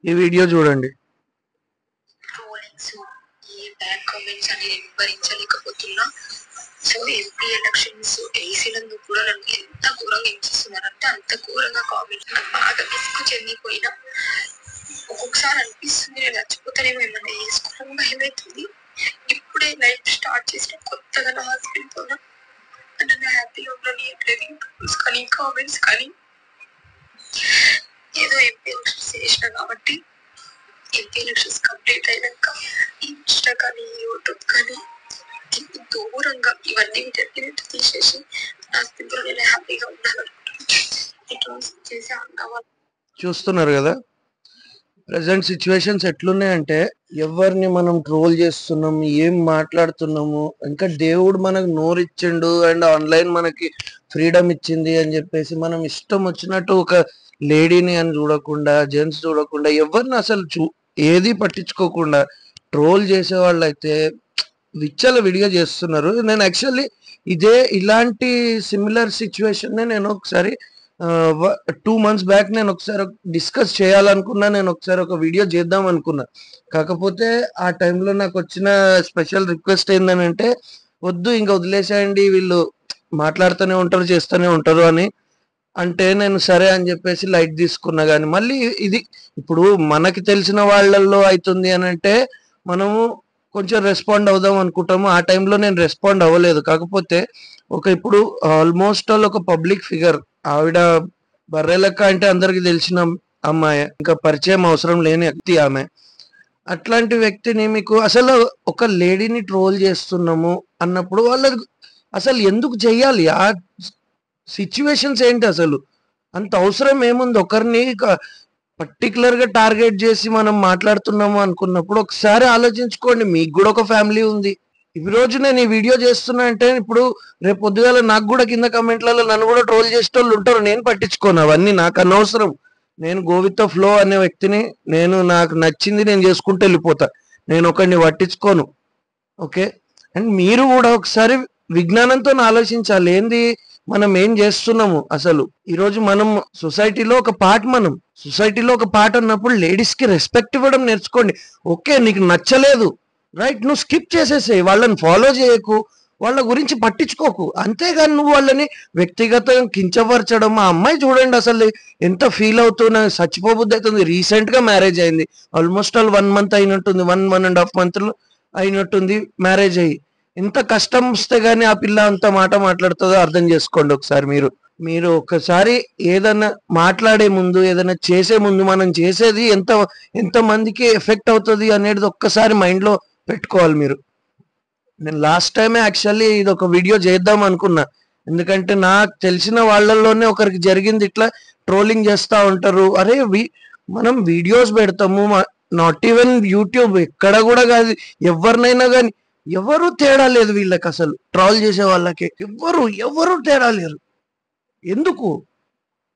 ఈ వీడియో చూడండి. ట్రోలింగ్స్, ఈ బ్యాడ్ కామెంట్స్ అని నేను భరించలేకపోతున్నా. సో ఎంపీ ఎలక్షన్స్ వేసినందుకు కూడా నన్ను ఎంత ఘోరంగా హింసిస్తున్నారంటే అంత ఘోరంగా కామెంట్స్ బాగా విసుగు చెందిపోయినా. ఒక్కొక్కసారి అనిపిస్తుంది నేను చచ్చిపోతానేమో, ఏమన్నా వేసుకోవడం భయమవుతుంది. ఇప్పుడే లైఫ్ స్టార్ట్ చేసిన కొత్తగా నా హస్బెండ్ తో నన్ను హ్యాపీగా ఉండనియట్లేదు. ట్రోల్స్ కానీ కామెంట్స్ కానీ. ఏదో ఎంపీ ఎలక్షన్స్ చేసిన కాబట్టి ఎంపీ ఎలక్షన్స్ కంప్లీట్ అయినాక ఇన్స్టా కానీ యూట్యూబ్ కానీ దూరంగా ఇవన్నీ వీటన్నిటి తీసేసి నా స్థితిలో నేను హ్యాపీగా ఉండాలనుకుంటున్నాను. చేసి అన్నవాళ్ళు చూస్తున్నారు కదా ప్రజెంట్ సిచ్యువేషన్స్ ఎట్లున్నాయంటే, ఎవరిని మనం ట్రోల్ చేస్తున్నాము, ఏం మాట్లాడుతున్నాము, ఇంకా దేవుడు మనకు నోరిచ్చిండు అండ్ ఆన్లైన్ మనకి ఫ్రీడమ్ ఇచ్చింది అని చెప్పేసి మనం ఇష్టం వచ్చినట్టు ఒక లేడీని అని చూడకుండా, జెంట్స్ చూడకుండా, ఎవరిని అసలు ఏది పట్టించుకోకుండా ట్రోల్ చేసే వాళ్ళు అయితే విచ్చల విడిగా చేస్తున్నారు. నేను యాక్చువల్లీ ఇలాంటి సిమిలర్ సిచ్యువేషన్ నేను ఒకసారి 2 months బ్యాక్ నేను ఒకసారి డిస్కస్ చేయాలనుకున్నా. నేను ఒకసారి ఒక వీడియో చేద్దాం అనుకున్నా. కాకపోతే ఆ టైంలో నాకు వచ్చిన స్పెషల్ రిక్వెస్ట్ ఏంటంటే, వద్దు ఇంకా వదిలేసేయండి, వీళ్ళు మాట్లాడుతూనే ఉంటారు, చేస్తూనే ఉంటారు అని అంటే, నేను సరే అని చెప్పేసి లైట్ తీసుకున్నా. కానీ మళ్ళీ ఇది ఇప్పుడు మనకి తెలిసిన వాళ్ళల్లో అవుతుంది అని అంటే మనము కొంచెం రెస్పాండ్ అవుదాం అనుకుంటాము. ఆ టైంలో నేను రెస్పాండ్ అవ్వలేదు. కాకపోతే ఇప్పుడు ఆల్మోస్ట్ ఆల్ ఒక పబ్లిక్ ఫిగర్ ఆవిడ, బర్రెలక్క అంటే అందరికి తెలిసిన అమ్మాయి, ఇంకా పరిచయం అవసరం లేని వ్యక్తి ఆమె. అట్లాంటి వ్యక్తిని మీకు అసలు ఒక లేడీని ట్రోల్ చేస్తున్నాము అన్నప్పుడు వాళ్ళకి అసలు ఎందుకు చెయ్యాలి? ఆ సిచ్యువేషన్స్ ఏంటి అసలు? అంత అవసరం ఏముంది? ఒకరిని పర్టికులర్ గా టార్గెట్ చేసి మనం మాట్లాడుతున్నాము అనుకున్నప్పుడు ఒకసారి ఆలోచించుకోండి. మీకు కూడా ఒక ఫ్యామిలీ ఉంది. ఈ రోజు నేను ఈ వీడియో చేస్తున్నా అంటే, ఇప్పుడు రేపు పొద్దుగాల నాకు కూడా కింద కమెంట్లలో నన్ను కూడా ట్రోల్ చేసేటోళ్ళు ఉంటారు. నేను పట్టించుకోను, అవన్నీ నాకు అనవసరం. నేను గోవితో ఫ్లో అనే వ్యక్తిని. నాకు నచ్చింది నేను చేసుకుంటూ వెళ్ళిపోతా. నేను ఒకరిని పట్టించుకోను. ఓకే. అండ్ మీరు కూడా ఒకసారి విజ్ఞానంతో ఆలోచించాలి. ఏంది మనం ఏం చేస్తున్నాము అసలు? ఈరోజు మనం సొసైటీలో ఒక పార్ట్ అన్నప్పుడు లేడీస్ కి రెస్పెక్ట్ ఇవ్వడం నేర్చుకోండి. ఓకే, నీకు నచ్చలేదు, రైట్, నువ్వు స్కిప్ చేసేసేయి, వాళ్ళని ఫాలో చేయకు, వాళ్ళ గురించి పట్టించుకోకు. అంతేగాని నువ్వు వాళ్ళని వ్యక్తిగతంగా కించపరచడం. ఆ అమ్మాయి చూడండి అసలు ఎంత ఫీల్ అవుతున్నా, చచ్చిపోబుద్ధి అవుతుంది. రీసెంట్ గా మ్యారేజ్ అయింది. ఆల్మోస్ట్ ఆల్ 1 month అయినట్టుంది, 1.5 months అయినట్టుంది మ్యారేజ్ అయ్యి. ఇంత కష్టం వస్తే గానీ ఆ పిల్ల అంత మాట మాట్లాడుతుందో అర్థం చేసుకోండి ఒకసారి. మీరు ఒకసారి ఏదైనా మాట్లాడే ముందు, ఏదైనా చేసే ముందు, మనం చేసేది ఎంత మందికి ఎఫెక్ట్ అవుతుంది అనేది ఒక్కసారి మైండ్ లో పెట్టుకోవాలి మీరు. నేను లాస్ట్ టైమే యాక్చువల్లీ ఇది ఒక వీడియో చేద్దాం అనుకున్నా. ఎందుకంటే నాకు తెలిసిన వాళ్ళల్లోనే ఒకరికి జరిగింది. ఇట్లా ట్రోలింగ్ చేస్తూ ఉంటారు. అరే మనం వీడియోస్ పెడతాము, నాట్ ఈవెన్ యూట్యూబ్, ఎక్కడ కూడా కాదు, ఎవరినైనా కానీ ఎవరు తేడా లేదు వీళ్ళకి. అసలు ట్రోల్ చేసే వాళ్ళకి ఎవరు తేడా లేరు. ఎందుకు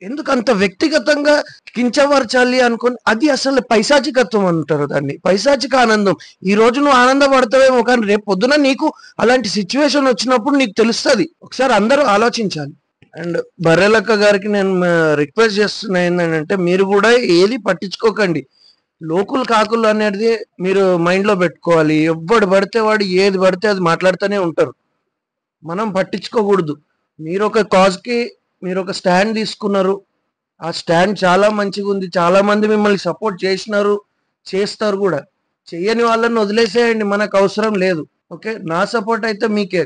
ఎందుకు అంత వ్యక్తిగతంగా కించపరచాలి అనుకుని? అది అసలు పైశాచికత్వం అంటారు దాన్ని, పైశాచిక ఆనందం. ఈ రోజు నువ్వు ఆనందపడతావేమో, కానీ రేపు పొద్దున నీకు అలాంటి సిచ్యువేషన్ వచ్చినప్పుడు నీకు తెలుస్తుంది. ఒకసారి అందరూ ఆలోచించాలి. అండ్ బర్రెలక్క గారికి నేను రిక్వెస్ట్ చేస్తున్నా ఏంటంటే, మీరు కూడా ఏది పట్టించుకోకండి. లోకులు కాకులు అనేది మీరు మైండ్ లో పెట్టుకోవాలి. ఎవ్వడు పడితే వాడు ఏది పడితే అది మాట్లాడుతూనే ఉంటారు. మనం పట్టించుకోకూడదు. మీరు ఒక కాజ్ కి మీరు ఒక స్టాండ్ తీసుకున్నారు. ఆ స్టాండ్ చాలా మంచిగా ఉంది. చాలా మంది మిమ్మల్ని సపోర్ట్ చేసినారు, చేస్తారు కూడా. చెయ్యని వాళ్ళని వదిలేసేయండి, మనకు అవసరం లేదు. ఓకే, నా సపోర్ట్ అయితే మీకే.